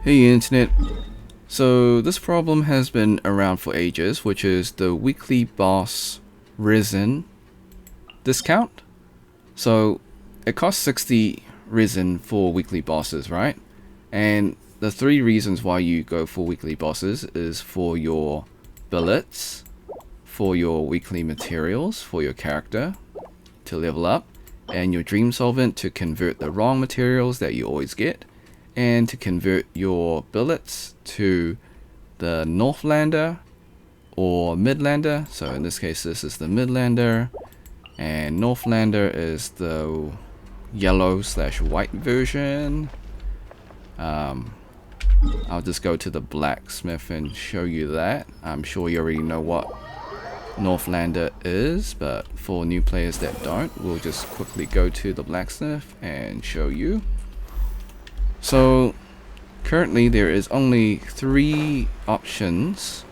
Hey internet, so this problem has been around for ages, which is the weekly boss resin discount. So it costs 60 resin for weekly bosses, right? And the three reasons why you go for weekly bosses is for your billets, for your weekly materials, for your character to level up, and your dream solvent to convert the wrong materials that you always get, and to convert your billets to the Northlander or Midlander. So in this case, this is the Midlander, and Northlander is the yellow/white version. I'll just go to the blacksmith and show you that. I'm sure you already know what Northlander is, but for new players that don't, we'll just quickly go to the blacksmith and show you. So currently there is only 3 options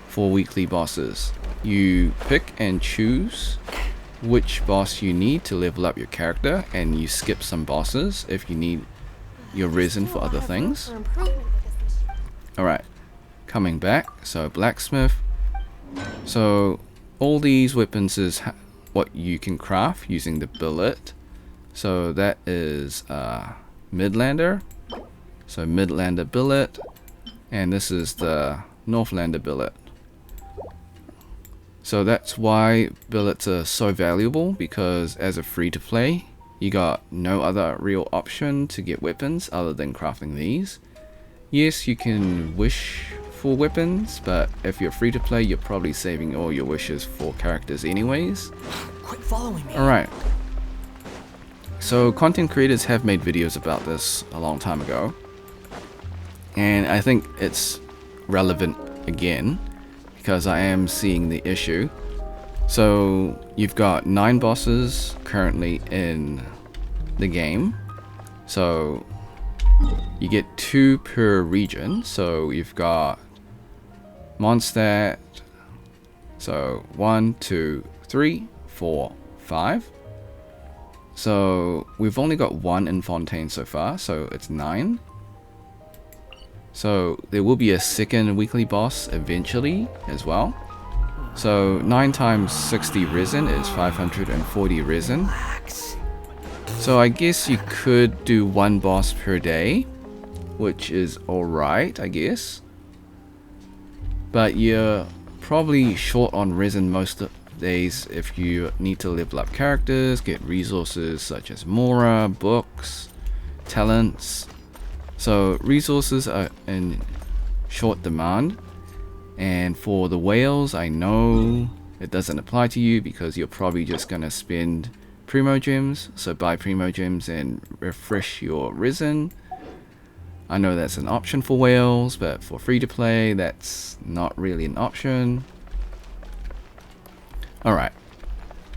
for weekly bosses. You pick and choose which boss you need to level up your character, and you skip some bosses if you need your resin for other things. Alright, coming back, so blacksmith. So all these weapons is what you can craft using the billet. So that is Midlander. So Midlander billet, and this is the Northlander billet. So that's why billets are so valuable, because as a free-to-play, you got no other real option to get weapons other than crafting these. Yes, you can wish for weapons, but if you're free-to-play, you're probably saving all your wishes for characters anyways. Quit following me. Alright. So content creators have made videos about this a long time ago, and I think it's relevant again because I am seeing the issue. So you've got 9 bosses currently in the game, so you get 2 per region. So you've got Mondstadt, so 1, 2, 3, 4, 5. So we've only got 1 in Fontaine so far, so it's 9. So there will be a second weekly boss eventually as well. So 9 times 60 resin is 540 resin. So I guess you could do 1 boss per day, which is alright, I guess. But you're probably short on resin most days if you need to level up characters, get resources such as Mora, books, talents. So resources are in short demand, and for the whales, I know it doesn't apply to you because you're probably just gonna spend primo gems. So buy primo gems and refresh your resin. I know that's an option for whales, but for free to play, that's not really an option. Alright,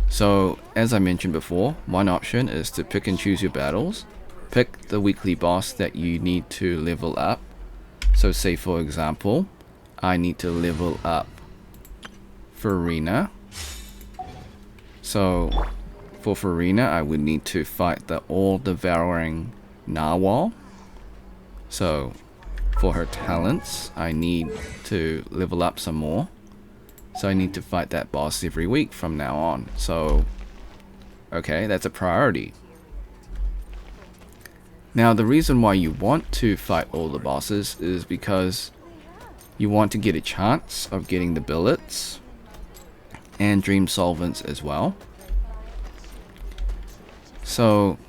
so as I mentioned before, one option is to pick and choose your battles. Pick the weekly boss that you need to level up. So say for example, I need to level up Farina. So for Farina, I would need to fight the all-devouring narwhal. So for her talents, I need to level up some more. So I need to fight that boss every week from now on. So, okay, that's a priority. Now the reason why you want to fight all the bosses is because you want to get a chance of getting the billets and dream solvents as well. So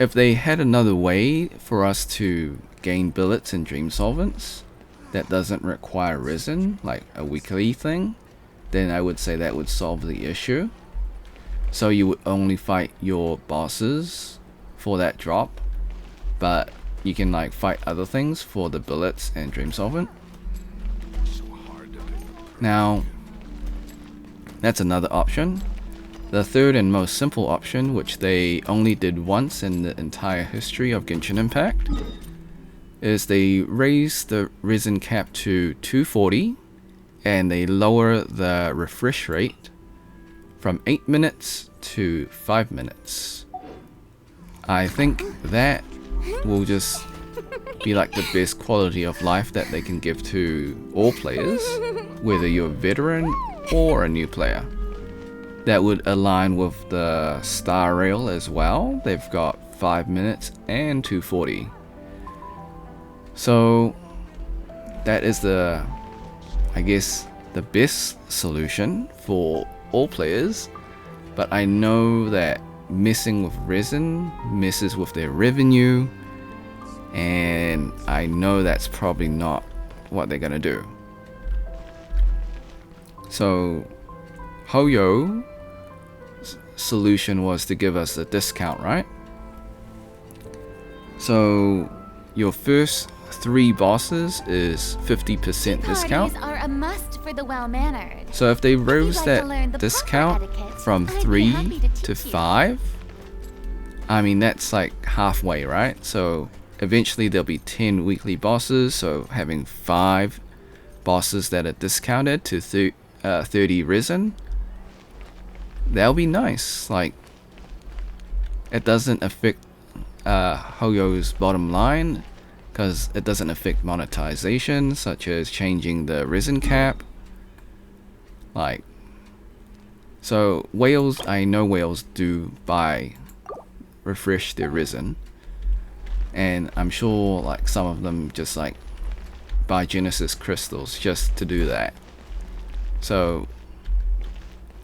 if they had another way for us to gain billets and dream solvents that doesn't require resin, like a weekly thing, then I would say that would solve the issue. So you would only fight your bosses for that drop, but you can like fight other things for the billets and dream solvent. Now that's another option. The third and most simple option, which they only did once in the entire history of Genshin Impact, is they raise the resin cap to 240 and they lower the refresh rate from 8 minutes to 5 minutes. I think that will just be like the best quality of life that they can give to all players, whether you're a veteran or a new player. That would align with the star rail as well. They've got 5 minutes and 240. So that is I guess the best solution for all players, but I know that messing with resin messes with their revenue, and I know that's probably not what they're gonna do. So Hoyo's solution was to give us a discount, right? So your first 3 bosses is 50% discount. Parties are a must for the well-mannered. So if they rose like to learn that the discount proper etiquette, from I'd be 3 happy to to teach you. 5, I mean that's like halfway, right? So eventually there'll be 10 weekly bosses, so having 5 bosses that are discounted to 30 resin, that'll be nice. Like, it doesn't affect Hoyo's bottom line, because it doesn't affect monetization, such as changing the resin cap. Like, so whales, I know whales do refresh their resin, and I'm sure like some of them just like buy Genesis crystals just to do that. So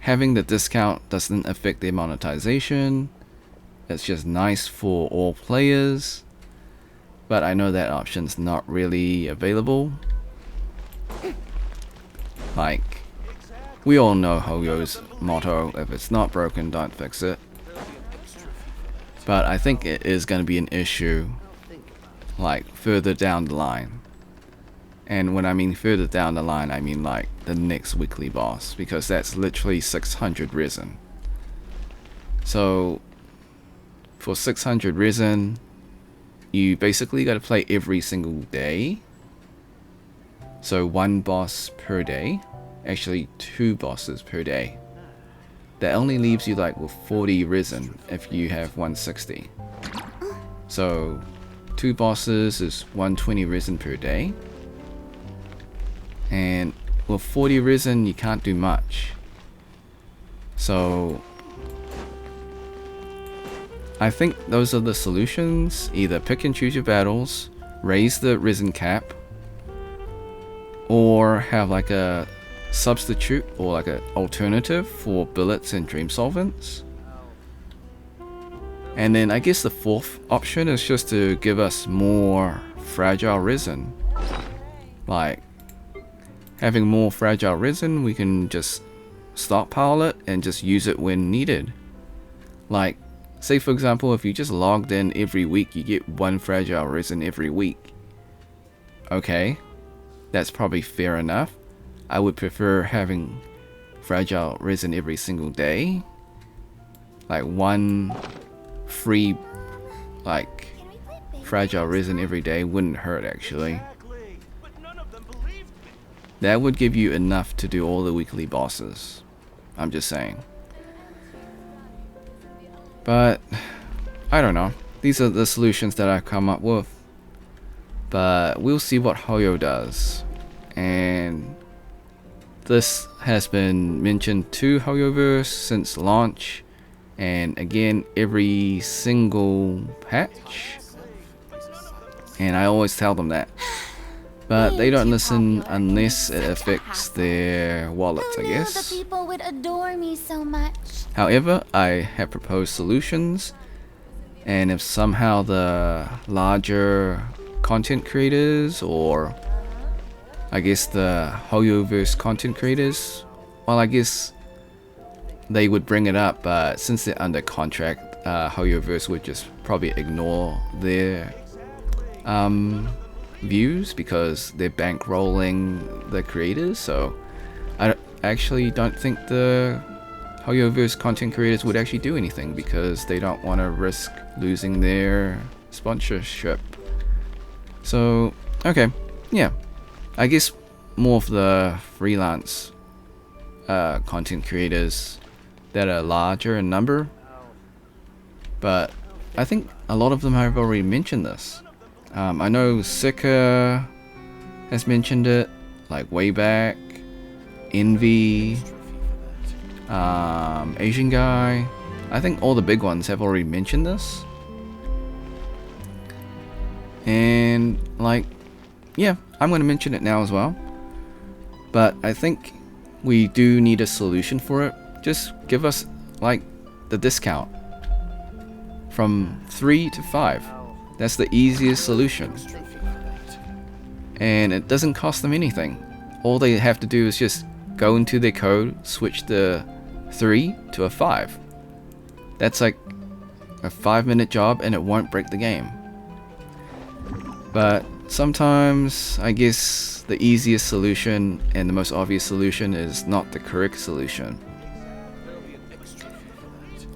having the discount doesn't affect their monetization. It's just nice for all players, but I know that option's not really available. Like, we all know Hoyo's motto, if it's not broken, don't fix it. But I think it is going to be an issue like further down the line. And when I mean further down the line, I mean like the next weekly boss, because that's literally 600 resin. So for 600 resin, you basically got to play every single day. So 1 boss per day, actually 2 bosses per day. That only leaves you like with 40 resin if you have 160. So 2 bosses is 120 resin per day. And with 40 resin, you can't do much. So I think those are the solutions. Either pick and choose your battles, raise the resin cap, or have like a substitute or like an alternative for billets and dream solvents. And then I guess the 4th option is just to give us more fragile resin. Like, having more fragile resin, we can just stockpile it and just use it when needed. Like, say for example, if you just logged in every week, you get 1 fragile resin every week. Okay, that's probably fair enough. I would prefer having fragile resin every single day. Like 1 free like fragile resin every day wouldn't hurt actually. That would give you enough to do all the weekly bosses. I'm just saying. But I don't know. These are the solutions that I've come up with. But we'll see what Hoyo does. And this has been mentioned to Hoyoverse since launch, and again every single patch, and I always tell them that, but they don't listen unless it affects their wallets, I guess. The people would adore me so much. However, I have proposed solutions, and if somehow the larger content creators, or I guess the Hoyoverse content creators, well, I guess they would bring it up, but since they're under contract, Hoyoverse would just probably ignore their views because they're bankrolling the creators. So I actually don't think the Hoyoverse content creators would actually do anything because they don't want to risk losing their sponsorship. So, okay, yeah. I guess more of the freelance content creators that are larger in number, but I think a lot of them have already mentioned this. I know Sika has mentioned it, like way back. Envy, Asian guy. I think all the big ones have already mentioned this. And like, yeah, I'm going to mention it now as well. But I think we do need a solution for it. Just give us like the discount from 3 to 5. That's the easiest solution. And it doesn't cost them anything. All they have to do is just go into their code, switch the 3 to a 5. That's like a 5-minute job and it won't break the game. But sometimes I guess the easiest solution and the most obvious solution is not the correct solution.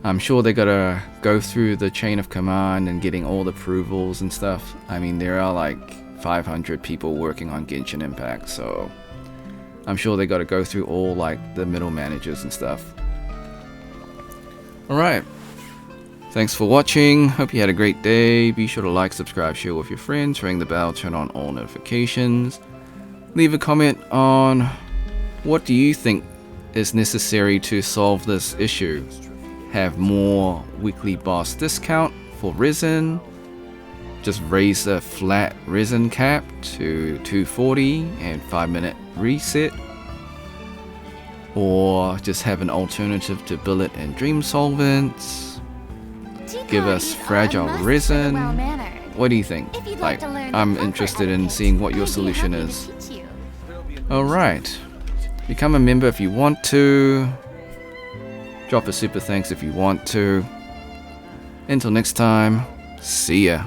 I'm sure they gotta go through the chain of command and getting all the approvals and stuff. I mean, there are like 500 people working on Genshin Impact, so I'm sure they gotta go through all like the middle managers and stuff. Alright, thanks for watching. Hope you had a great day. Be sure to like, subscribe, share with your friends, ring the bell, turn on all notifications. Leave a comment on what do you think is necessary to solve this issue. Have more weekly boss discount for resin, just raise the flat resin cap to 240 and 5-minute reset, or just have an alternative to billet and dream solvents. Give us fragile resin. What do you think? Like, I'm interested in seeing what your solution is. Alright, become a member if you want to. Drop a super thanks if you want to. Until next time, see ya.